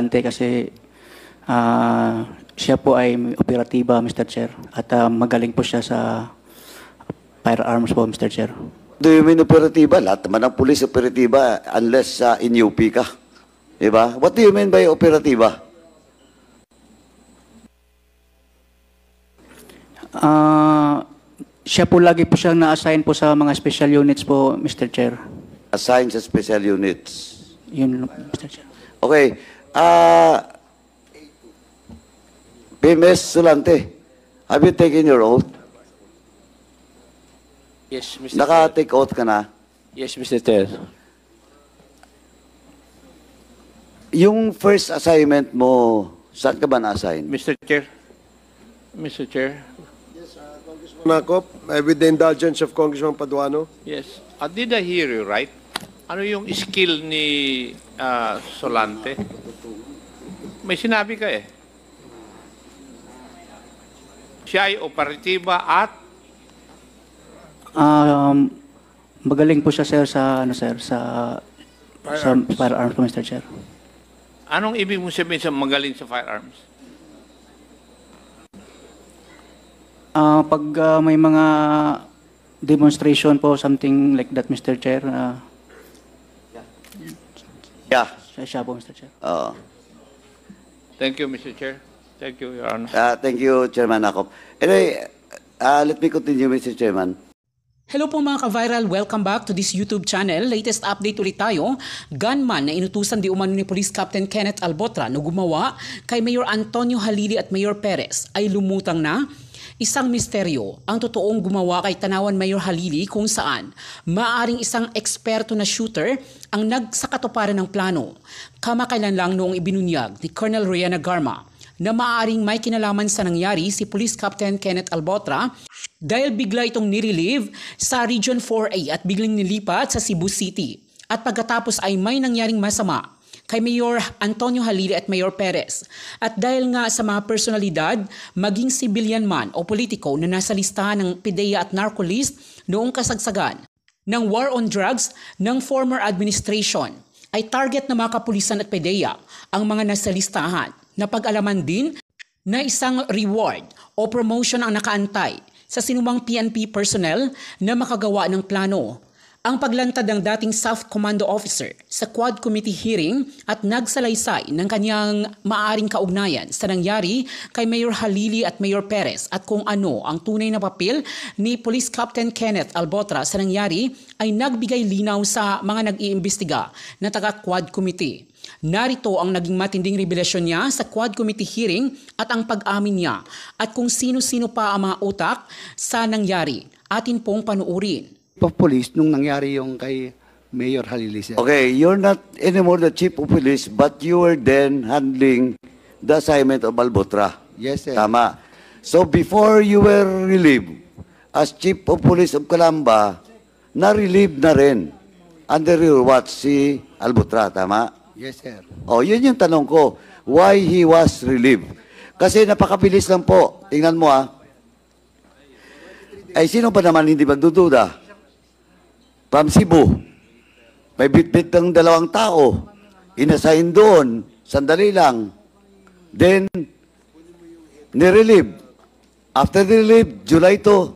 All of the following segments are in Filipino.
Solante kasi siya po ay operatiba, Mr. Chair. At magaling po siya sa firearms po, Mr. Chair. Do you mean operatiba? Lahat naman ng pulis operatiba unless in UP ka. Diba? What do you mean by operatiba? Siya po lagi po siyang na-assign po sa mga special units po, Mr. Chair. Assigned sa special units. Yun, Mr. Chair. Okay. PMS Solante, have you taken your oath? Yes, Mr. Chair. Naka-take oath ka na? Yes, Mr. Chair. Yung first assignment mo, saan ka ba na-assign? Mr. Chair. Mr. Chair. Nakop, with the indulgence of Congressman Paduano. Yes. Did I hear you right? Ano yung skill ni Solante? May sinabi ka eh. Siya ay operatiba at Magaling po siya, sir, sa firearms po, Mr. Chair. anong ibig mo sabihin sa magaling sa firearms? Pag may mga demonstration po, something like that, Mr. Chair, Yeah. siya po, Mr. Chair. Thank you, Mr. Chair. Thank you, Your Honor. Thank you, Chairman Nakop. Anyway, let me continue, Mr. Chairman. Hello po mga ka-viral, welcome back to this YouTube channel. Latest update ulit tayo. Gunman na inutusan di umano ni Police Captain Kenneth Albotra na gumawa kay Mayor Antonio Halili at Mayor Perez ay lumutang na. Isang misteryo ang totoong gumawa kay Tanawan Mayor Halili kung saan maaaring isang eksperto na shooter ang nagsakatuparan ng plano. Kamakailan lang noong ibinunyag ni Colonel Riana Garma na maaaring may kinalaman sa nangyari si Police Captain Kenneth Albotra dahil bigla itong nirelieve sa Region 4A at biglang nilipat sa Cebu City. At pagkatapos ay may nangyaring masama kay Mayor Antonio Halili at Mayor Perez. At dahil nga sa mga personalidad, maging civilian man o politiko na nasa listahan ng PIDEA at narcolist noong kasagsagan ng war on drugs ng former administration, ay target ng mga kapulisan at PIDEA ang mga nasa listahan na pag-alaman din na isang reward o promotion ang nakaantay sa sinumang PNP personnel na makagawa ng plano. Ang paglantad ng dating South Commando Officer sa Quad Committee hearing at nagsalaysay ng kanyang maaring kaugnayan sa nangyari kay Mayor Halili at Mayor Perez at kung ano ang tunay na papel ni Police Captain Kenneth Albotra sa nangyari ay nagbigay linaw sa mga nag-iimbestiga na taga-Quad Committee. Narito ang naging matinding revelasyon niya sa Quad Committee hearing at ang pag-amin niya at kung sino-sino pa ang mga utak sa nangyari. Atin pong panuurin. Of police nung nangyari yung kay Mayor Halili, sir. Okay, you're not anymore the chief of police, but you were then handling the assignment of Albotra. Yes, sir. Tama. So before you were relieved as chief of police of Calamba, na-relieve na rin under your watch si Albotra, tama? Yes, sir. Oh, yun yung tanong ko. Why he was relieved? Kasi napakabilis lang po. Tingnan mo Ay, sino pa naman hindi magdududa? From Cebu, may bit-bit ng 2 tao. Inassign doon. Sandali lang. Then, nirelieve. After the relieve, July 2.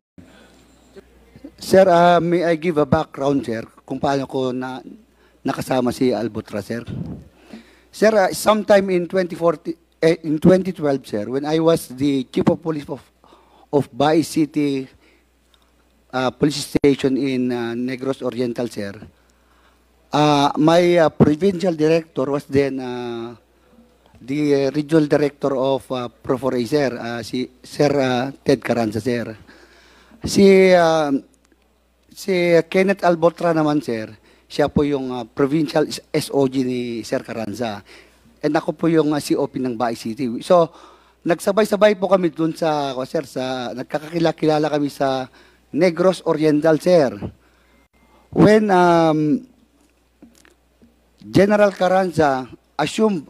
Sir, may I give a background, sir, kung paano ko nakasama si Albotra, sir? Sir, sometime in 2012, sir, when I was the chief of police of Bae City police station in Negros Oriental, sir. My provincial director was then the regional director of Pro4A, sir, si Sir Ted Carranza, sir. Si Kenneth Albotra naman, sir, siya po yung provincial SOG ni Sir Carranza. And ako po yung COP ng Bae City. So, nagsabay-sabay po kami dun sa, sir, nagkakakilala kami sa Negros Oriental, sir. When General Carranza assumed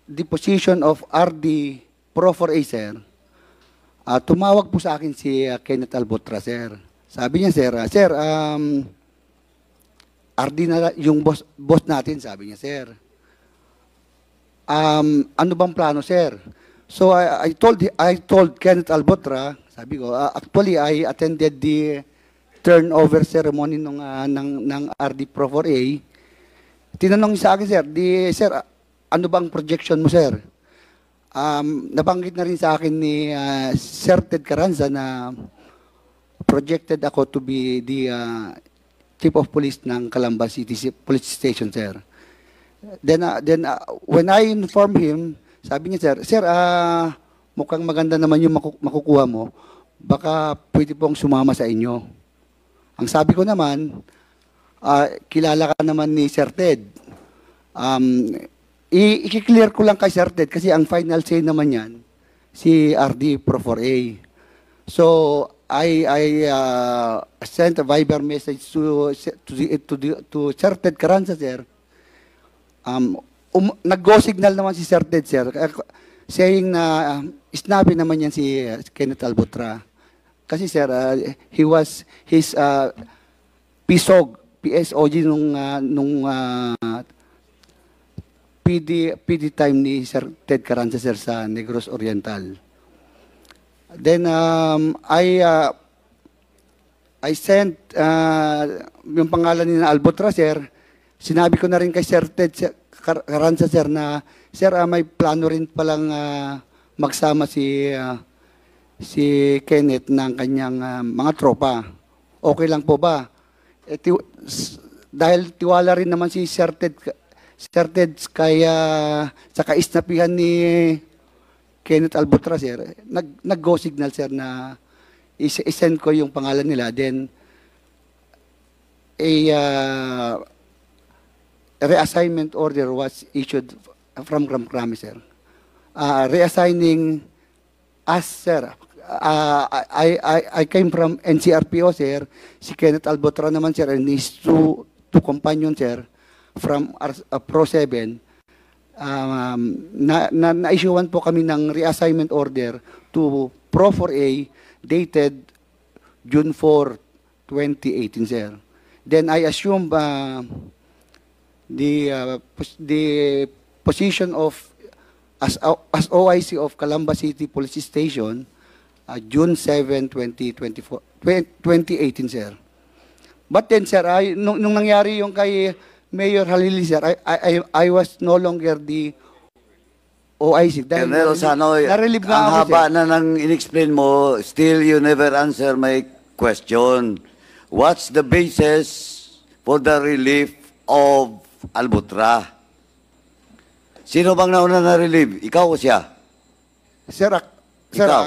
the position of RD Pro4A, sir, tumawag po sa akin si Kenneth Albotra, sir. Sabi niya, sir, RD na yung boss natin, sabi niya, sir. ano bang plano, sir? So I told Kenneth Albotra, sabi ko, actually I attended the turnover ceremony ng RD Pro 4A. Tinanong sa akin, sir, sir, ano bang projection mo, sir? Nabanggit na rin sa akin ni Sir Ted Carranza na projected ako to be the Chief of Police ng Calamba City Police Station, sir. Then when I informed him, sabi niya, sir, mukhang maganda naman yung makukuha mo. Baka pwede pong sumama sa inyo. Ang sabi ko naman, kilala ka naman ni Sir Ted. I-clear ko lang kay Sir Ted kasi ang final say naman yan, si RD Pro 4A. So, I sent a Viber message to Sir Ted Carranza, sir. Nag-go signal naman si Sir Ted, sir, saying na isnabi naman yan si Kenneth Albotra. Kasi, sir, his PSOG nung PD time ni Sir Ted Carranza, sir, sa Negros Oriental. Then I sent yung pangalan ni Albotra, sir. Sinabi ko na rin kay Sir Ted Carranza, sir, na sir, may plano rin palang magsama si Kenneth ng kanyang mga tropa. Okay lang po ba? Dahil tiwala rin naman si Sir Ted kaya sa kaisnapihan ni Kenneth Albotra, sir, nag-go signal, sir, na isend ko yung pangalan nila. Then, a reassignment order was issued from Krami, sir. Reassigning us, sir. I came from NCRPO, sir. Si Kenneth Albotra naman, sir, and his two companions, sir, from Pro 7. Na-issuean po kami ng reassignment order to Pro 4A dated June 4, 2018, sir. Then I assume the position of as OIC of Calamba City Police Station June 7, 2018, sir. But then, sir, nung nangyari yung kay Mayor Halili, sir, I was no longer the OIC. Colonel Sanoy, na-relieve nga ang ako, haba sir. na nang in-explain mo, still you never answer my question. What's the basis for the relief of Albotra? Sino bang nauna na-relieve? Ikaw o siya? Sir, Ikaw.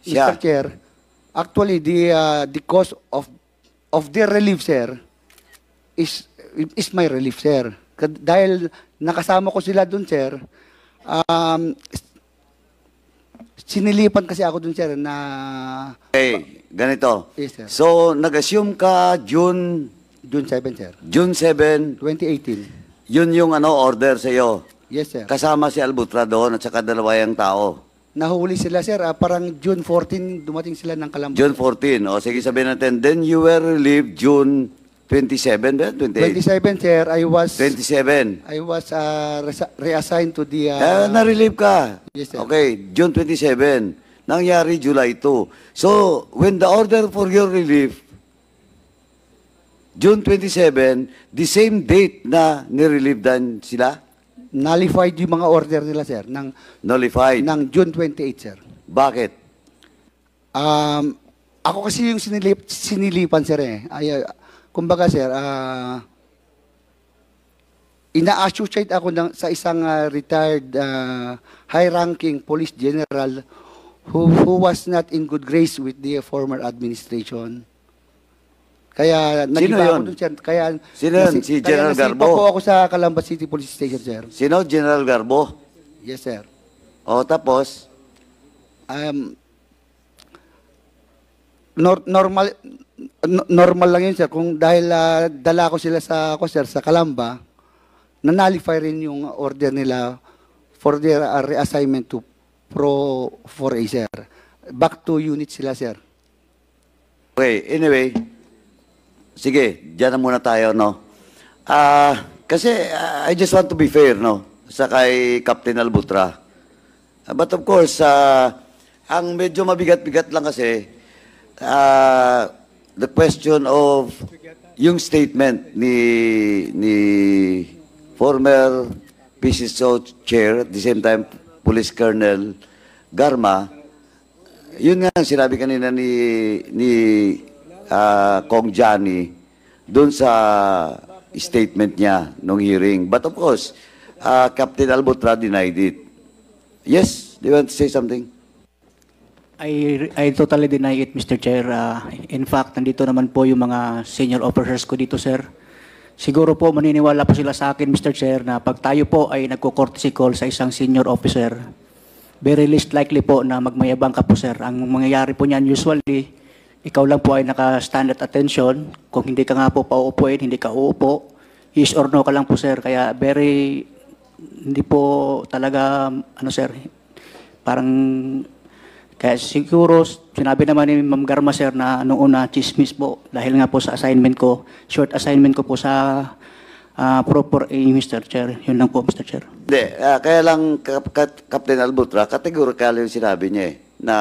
Siya. Mr. Chair, actually, the cause of their relief, sir, is my relief, sir. Dahil nakasama ko sila dun, sir, sinilipan kasi ako dun, sir, na... Okay, ganito. Yes, sir. So, nag-assume ka June 7, sir. June 7, 2018. yun yung order sa iyo. Yes, sir. Kasama si Albotra doon at saka dalawa yung tao. Nahuli sila, sir. Parang June 14, dumating sila ng Calamba. June 14. O sige, sabihin natin. Then you were relieved June 27, ba? 28? 27, sir, I was 27. reassigned to the... Na-relieve ka. Yes, sir. Okay, June 27. Nangyari July 2. So, when the order for your relief, June 27, the same date na nirelieve dan sila? Nullified yung mga order nila, sir, Nullified. ng June 28, sir. Bakit? Ako kasi yung sinilipan, sir, eh. Kumbaga, sir, ina-associate ako sa isang retired high-ranking police general who was not in good grace with the former administration. Kaya nagiba ako dun, sir. Sino yun? Si General nasipa Garbo? po ako sa Calamba City Police Station, sir. Sino? General Garbo? Yes, sir. O, tapos? Normal lang yun, sir. Kung dahil dala ko sila sa Calamba, na-nullify rin yung order nila for their reassignment to Pro 4A, sir. Back to unit sila, sir. Okay, anyway, sige, dyan na muna tayo, no? Kasi I just want to be fair, no? sa kay Captain Albutra. But of course, ang medyo mabigat-bigat lang kasi, the question of yung statement ni former PCSO Chair, at the same time Police Colonel Garma, yun nga ang sinabi kanina ni Kong Johnny doon sa statement niya nung hearing. But of course, Captain Albutra denied it. Yes, do you want to say something? I totally deny it, Mr. Chair. In fact, nandito naman po yung mga senior officers ko dito, sir. Siguro po maniniwala po sila sa akin, Mr. Chair, na pag tayo po ay nagko-courtesy call sa isang senior officer, very least likely po na magmayabang ka po, sir. Ang mangyayari po niyan usually, ikaw lang po ay naka-stand at attention. Kung hindi ka nga po pauupuin, hindi ka uupo, yes or no ka lang po, sir. Kaya hindi po talaga, sir, parang, kaya siguro, sinabi naman ni Ma'am Garma, sir, na noong una, chismis po, dahil nga po sa assignment ko, short assignment ko po sa proper A, Mr. Chair. Yun lang po, Mr. Chair. Hindi, kaya lang Captain Albutra, categorical yung sinabi niya na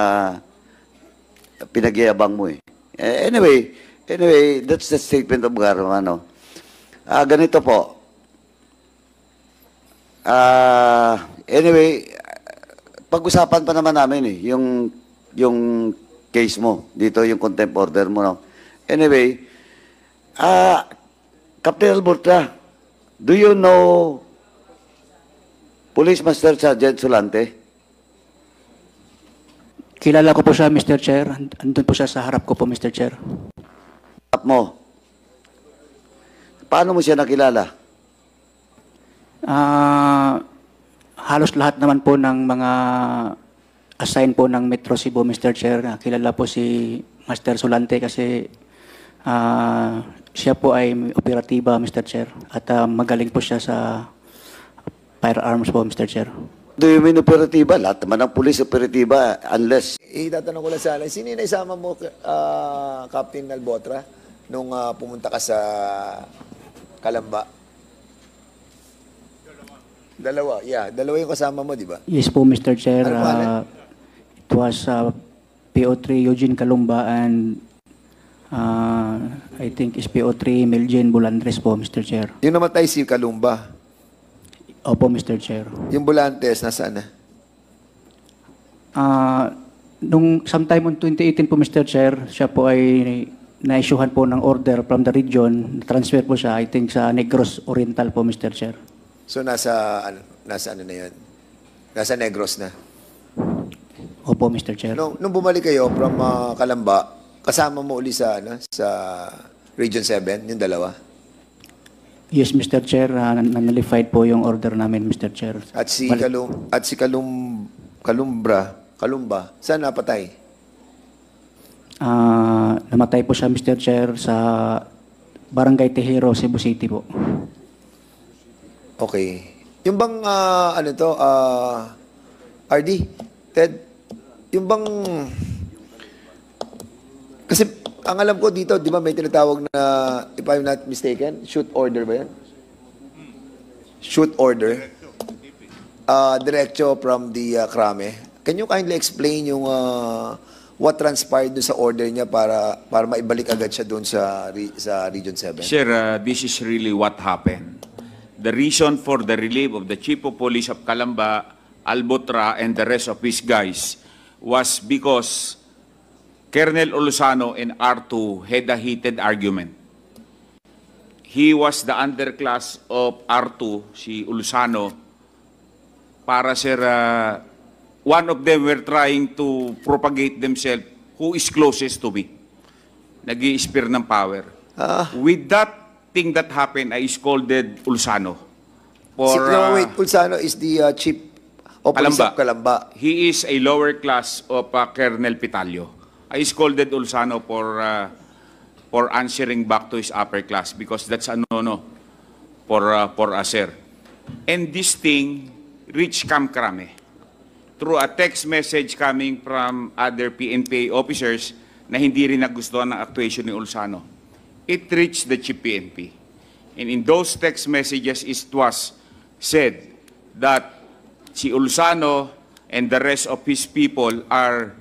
pinagyayabang mo Anyway, that's the statement of Garma, no? Ganito po. Anyway, pag-usapan pa naman namin yung case mo dito, yung contempt order mo, no? Anyway, Captain Albutra, do you know Police Master Sergeant Solante? Kilala ko po siya, Mr. Chair. Andun po siya sa harap ko po, Mr. Chair. Harap mo. Paano mo siya nakilala? Halos lahat naman po ng mga assign po ng Metro Cebu, Mr. Chair. Kilala po si Master Solante kasi siya po ay operatiba, Mr. Chair. At magaling po siya sa firearms po, Mr. Chair. Do you mean operatiba? Lahat naman ng police operatiba unless... Itatanong ko lang sana, sino yung naisama mo, Captain Albotra, nung pumunta ka sa Kalamba? Dalawa, yeah. Dalawa yung kasama mo, di ba? Yes po, Mr. Chair. Ano pangalan? It was PO3 Eugene Calumba and I think is PO3 Meljen Bulandres po, Mr. Chair. Yung namatay si Kalumba. Opo, Mr. Chair. Yung Bulantes, nasaan na? Nung sometime on 2018 po, Mr. Chair, siya po ay na-issuehan po ng order from the region. Transfer po siya, I think, sa Negros Oriental po, Mr. Chair. So nasa ano na yun? Nasa Negros na. Opo, Mr. Chair. Nung bumalik kayo from Kalamba, kasama mo uli sa Region 7, yung dalawa? Yes, Mr. Chair. Nullified po yung order namin, Mr. Chair. At si Kalumba, saan napatay? Namatay po siya, Mr. Chair, sa Barangay Tejero, Cebu City po. Okay. Yung bang, RD, Ted, yung bang, kasi ang alam ko dito, di ba may tinatawag na, if I'm not mistaken, shoot order ba yan? Shoot order. Diretso from the Krame. Can you kindly explain yung what transpired doon sa order niya para maibalik agad siya doon sa Region 7? Sir, this is really what happened. The reason for the relief of the Chief of Police of Calamba, Albotra, and the rest of his guys was because Colonel Olusano and R2 had a heated argument. He was the underclass of R2, si Olusano, para sir, one of them were trying to propagate themselves who is closest to me. Nag-i-spear ng power. With that thing that happened, I scolded Olusano. Wait, Olusano is the Chief of Police of Calamba. He is a lower class of Colonel Pitalio. I scolded Olusano for answering back to his upper class because that's a no-no for us, sir. And this thing reached Camp Krame through a text message coming from other PNPA officers na hindi rin nagustuhan ng actuation ni Olusano. It reached the Chief PNP. And in those text messages, it was said that si Ulsano and the rest of his people are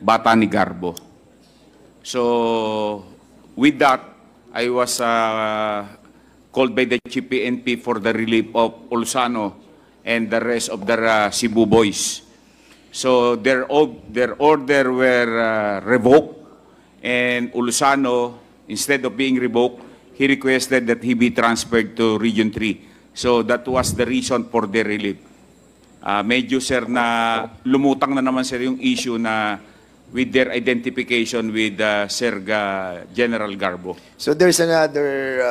bata ni Garbo. So, with that, I was called by the Chief PNP for the relief of Ulsano and the rest of the Cebu boys. So, their order were revoked, and Ulsano, instead of being revoked, he requested that he be transferred to Region 3. So, that was the reason for the relief. Medyo sir na lumutang na naman sir yung issue na with their identification with Sir General Garbo. So there's another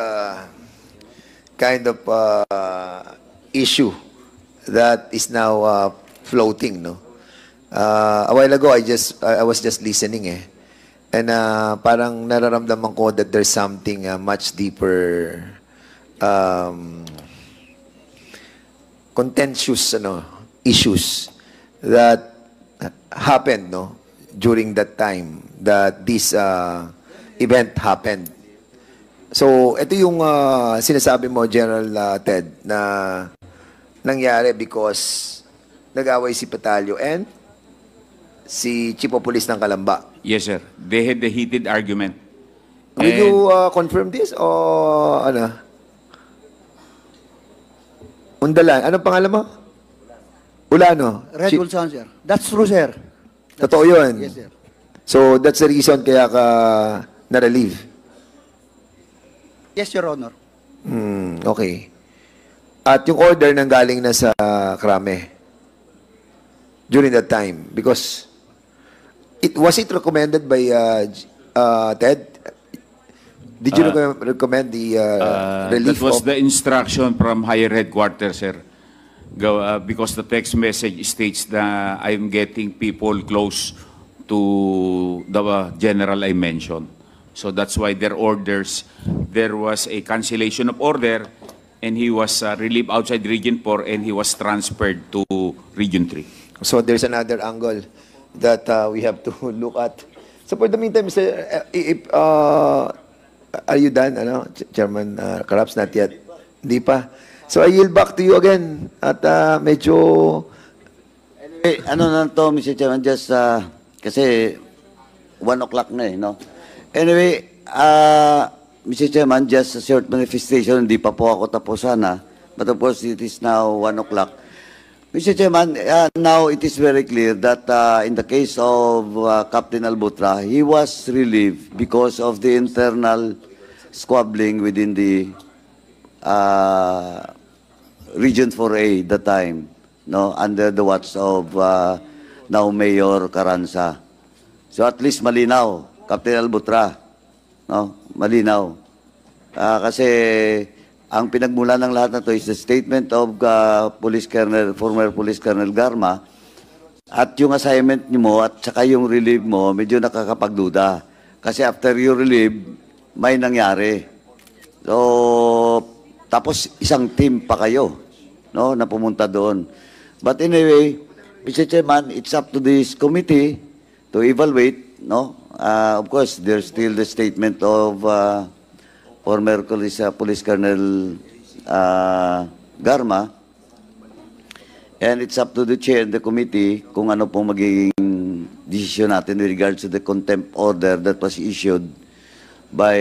kind of issue that is now floating, no? A while ago, I was just listening, and parang nararamdaman ko that there's something much deeper, contentious, issues that happened, no, during that time that this event happened. So, ito yung sinasabi mo, General Ted, na nangyari because nag-away si Patalio and si Chief of Police ng Calamba. Yes, sir. They had a heated argument. Will you confirm this o ano? Undalan. Anong pangalan mo? Ulano. Red Ulsan, sir. That's true, sir. Totoo yun? Yes, sir. So, that's the reason kaya ka na-relieve? Yes, Your Honor. Okay. At yung order nang galing na sa Krame during that time, because was it recommended by Ted? Did you recommend the relief? That was of the instruction from higher headquarters, sir. Because the text message states that I'm getting people close to the general I mentioned. So that's why their orders, there was a cancellation of order, and he was relieved outside Region 4, and he was transferred to Region 3. So there's another angle that we have to look at. So for the meantime, Mr. Are you done, Chairman Caraps? Not yet. Hindi pa. So I yield back to you again. At medyo... Anyway, ano na to, Mr. Chairman, just kasi 1 o'clock na no? Anyway, Mr. Chairman, just a short manifestation, hindi pa po ako tapos sana. But of course, it is now 1 o'clock. Mr. Chairman, now it is very clear that in the case of Captain Albutra, he was relieved because of the internal squabbling within the Region 4A that time, no, under the watch of now Mayor Carranza. So at least malinaw, Captain Albutra, no, malinaw. Kasi ang pinagmula ng lahat na to is the statement of former Police Colonel Garma, at yung assignment mo at saka yung relieve mo, medyo nakakapagduda. Kasi after you relieve, may nangyari. So, tapos isang team pa kayo, no, na pumunta doon. But anyway, Mr. Chairman, it's up to this committee to evaluate, no. Of course, there's still the statement of former Police Colonel Garma, and it's up to the chair and the committee kung ano pong magiging decision natin with regards to the contempt order that was issued by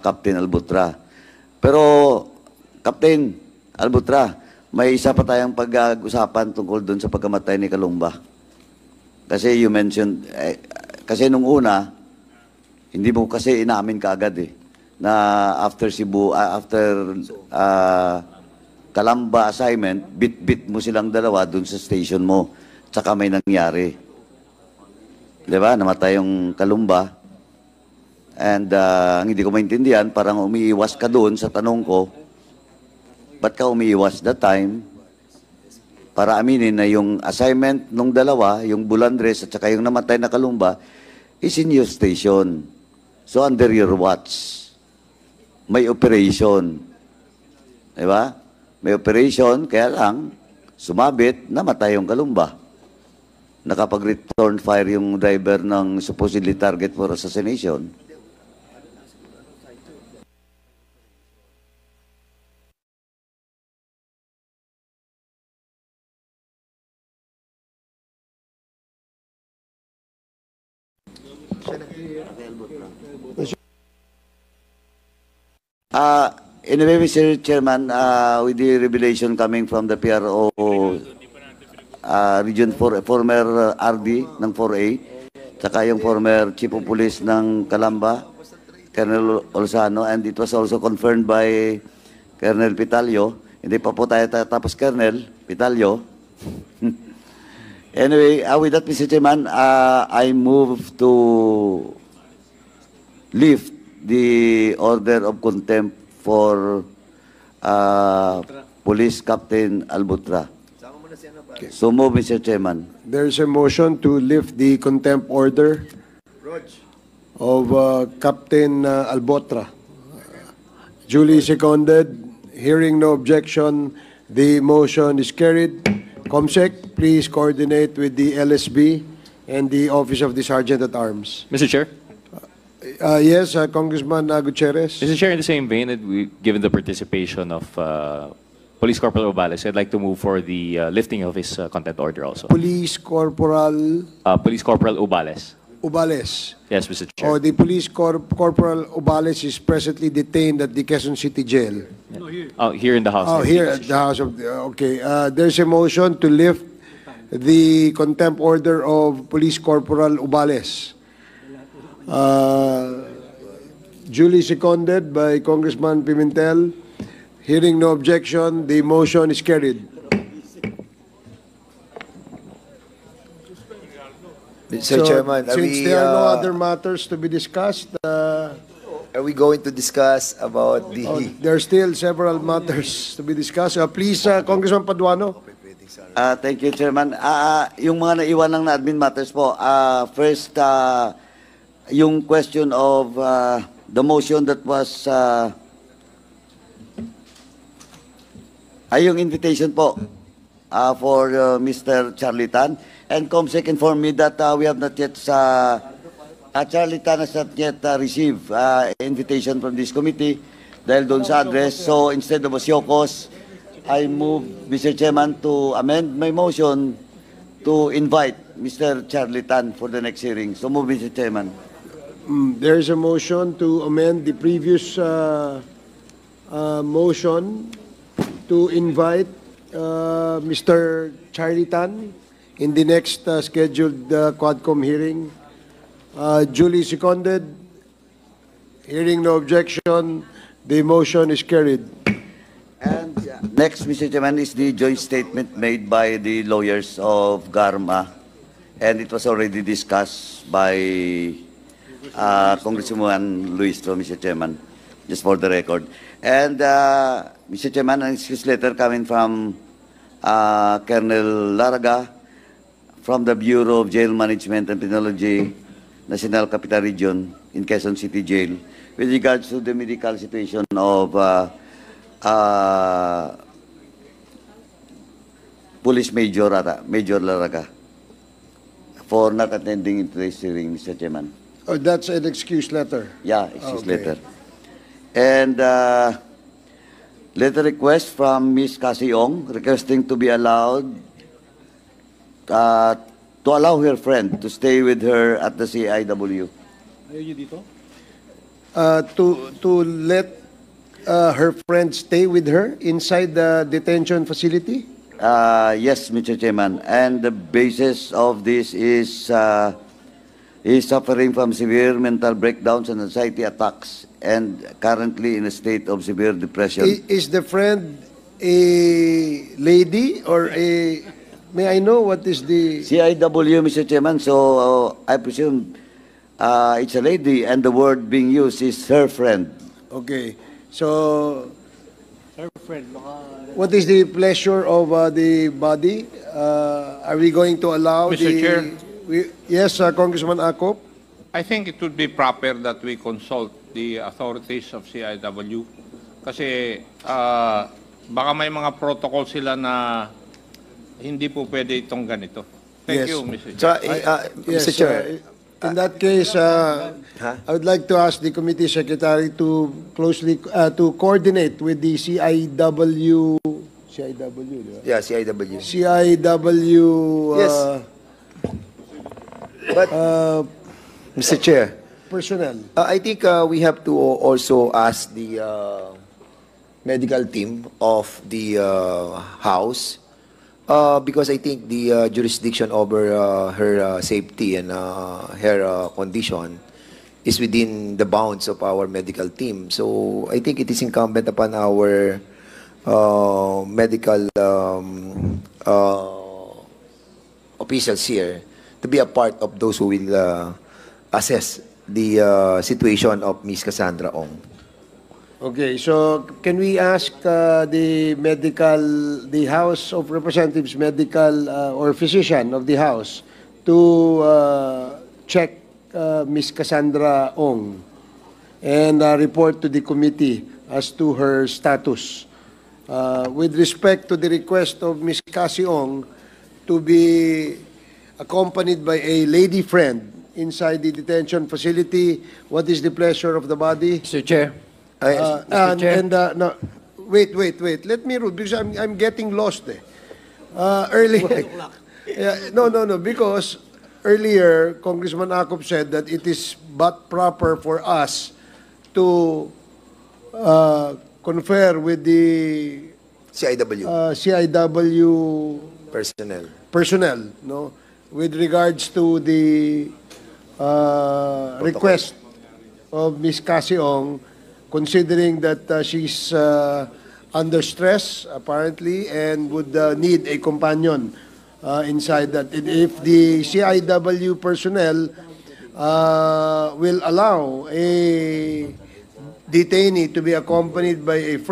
Captain Albutra. Pero, Captain Albutra, may isa pa tayong pag-usapan tungkol doon sa pagkamatay ni Kalumba. Kasi you mentioned, kasi nung una, hindi mo kasi inaamin kaagad na after Kalamba assignment, bit-bit mo silang dalawa doon sa station mo, tsaka may nangyari. Diba? Namatay yung Kalumba. And hindi ko maintindihan, parang umiiwas ka doon sa tanong ko, ba't ka umiiwas that time? Para aminin na yung assignment nung dalawa, yung Bulandres at saka yung namatay na Kalumba, is in your station. So under your watch, may operation. Diba? May operation, kaya lang, sumabit, namatay yung Kalumba. Nakapag-return fire yung driver ng supposedly target for assassination. Anyway, Mr. Chairman, with the revelation coming from the PRO Region 4, former RD ng 4A, saka yung former Chief of Police ng Calamba, Colonel Olsano, and it was also confirmed by Colonel Pitalio. Hindi pa po tayo tapos, Colonel Pitalio. Anyway, with that, Mr. Chairman, I move to lift the order of contempt for Police Captain Albutra. So move, Mr. Chairman. There's a motion to lift the contempt order of Captain Albotra. Duly seconded. Hearing no objection, the motion is carried. Comsec, please coordinate with the LSB and the Office of the Sergeant at Arms. Mr. Chair? Yes, Congressman Gutierrez. Mr. Chair, in the same vein, given the participation of Police Corporal Obales, I'd like to move for the lifting of his contempt order also. Police Corporal Police Corporal Obales. Ubales. Yes, Mr. Chair. Or the Police Corporal Ubales is presently detained at the Quezon City Jail. Here in the House. Oh, here at the House of okay. There's a motion to lift the contempt order of Police Corporal Ubales. Duly seconded by Congressman Pimentel. Hearing no objection, the motion is carried. Mr. Chairman, since there are no other matters to be discussed, are we going to discuss about the... there are still several matters to be discussed. Please, Congressman Paduano. Thank you, Chairman. Yung mga naiwan lang na admin matters po. First, yung question of the motion that was... yung invitation po for Mr. Charlie Tan. And Comsec informed me that we have not yet... Charlie Tan has not yet received invitation from this committee dahil doon sa address. So instead of Osiokos, I move, Mr. Chairman, to amend my motion to invite Mr. Charlie Tan for the next hearing. So move, Mr. Chairman. There is a motion to amend the previous motion to invite Mr. Charlie Tan in the next scheduled Quadcom hearing. Duly seconded. Hearing no objection, the motion is carried. And next, Mr. Chairman, is the joint statement made by the lawyers of Garma. And it was already discussed by Congresswoman Luis, Mr. Chairman, just for the record. And Mr. Chairman, an excuse letter coming from Colonel Laraga from the Bureau of Jail Management and Penology, National Capital Region in Quezon City Jail, with regards to the medical situation of Police Major Laraga for not attending today's hearing, Mr. Chairman. Oh, that's an excuse letter. Yeah, excuse Okay. letter. And letter request from Ms. Cassie Ong requesting to be allowed to allow her friend to stay with her at the CIW. To let her friend stay with her inside the detention facility? Yes, Mr. Chairman. And the basis of this is he's suffering from severe mental breakdowns and anxiety attacks and currently in a state of severe depression. Is the friend a lady or a... May I know what is the... CIW, Mr. Chairman, so I presume it's a lady and the word being used is her friend. Okay. So... Her friend. What is the pleasure of the body? Are we going to allow Mr. Chair. Yes, Congressman Akop? I think it would be proper that we consult the authorities of CIW kasi baka may mga protocol sila na hindi po pwede itong ganito. Thank Yes. you, Mr. So, Chair. Yes, Mr. Chair, in that case, I would like to ask the committee secretary to closely to coordinate with the CIW, di ba? yeah, CIW. CIW. Yes. But Mr. Chair, personnel. I think we have to also ask the medical team of the House because I think the jurisdiction over her safety and her condition is within the bounds of our medical team. So I think it is incumbent upon our medical officials here to be a part of those who will assess the situation of Ms. Cassandra Ong. Okay, so can we ask the House of Representatives medical or physician of the House to check Ms. Cassandra Ong and report to the committee as to her status. With respect to the request of Ms. Cassie Ong to be accompanied by a lady friend inside the detention facility, what is the pleasure of the body? Mr. Chair. No, wait. Let me read because I'm getting lost. Earlier, no. Because earlier, Congressman Acop said that it is but proper for us to confer with the CIW CIW personnel. no, with regards to the request of Ms. Cassie Ong, considering that she's under stress, apparently, and would need a companion inside that. And if the CIW personnel will allow a detainee to be accompanied by a friend,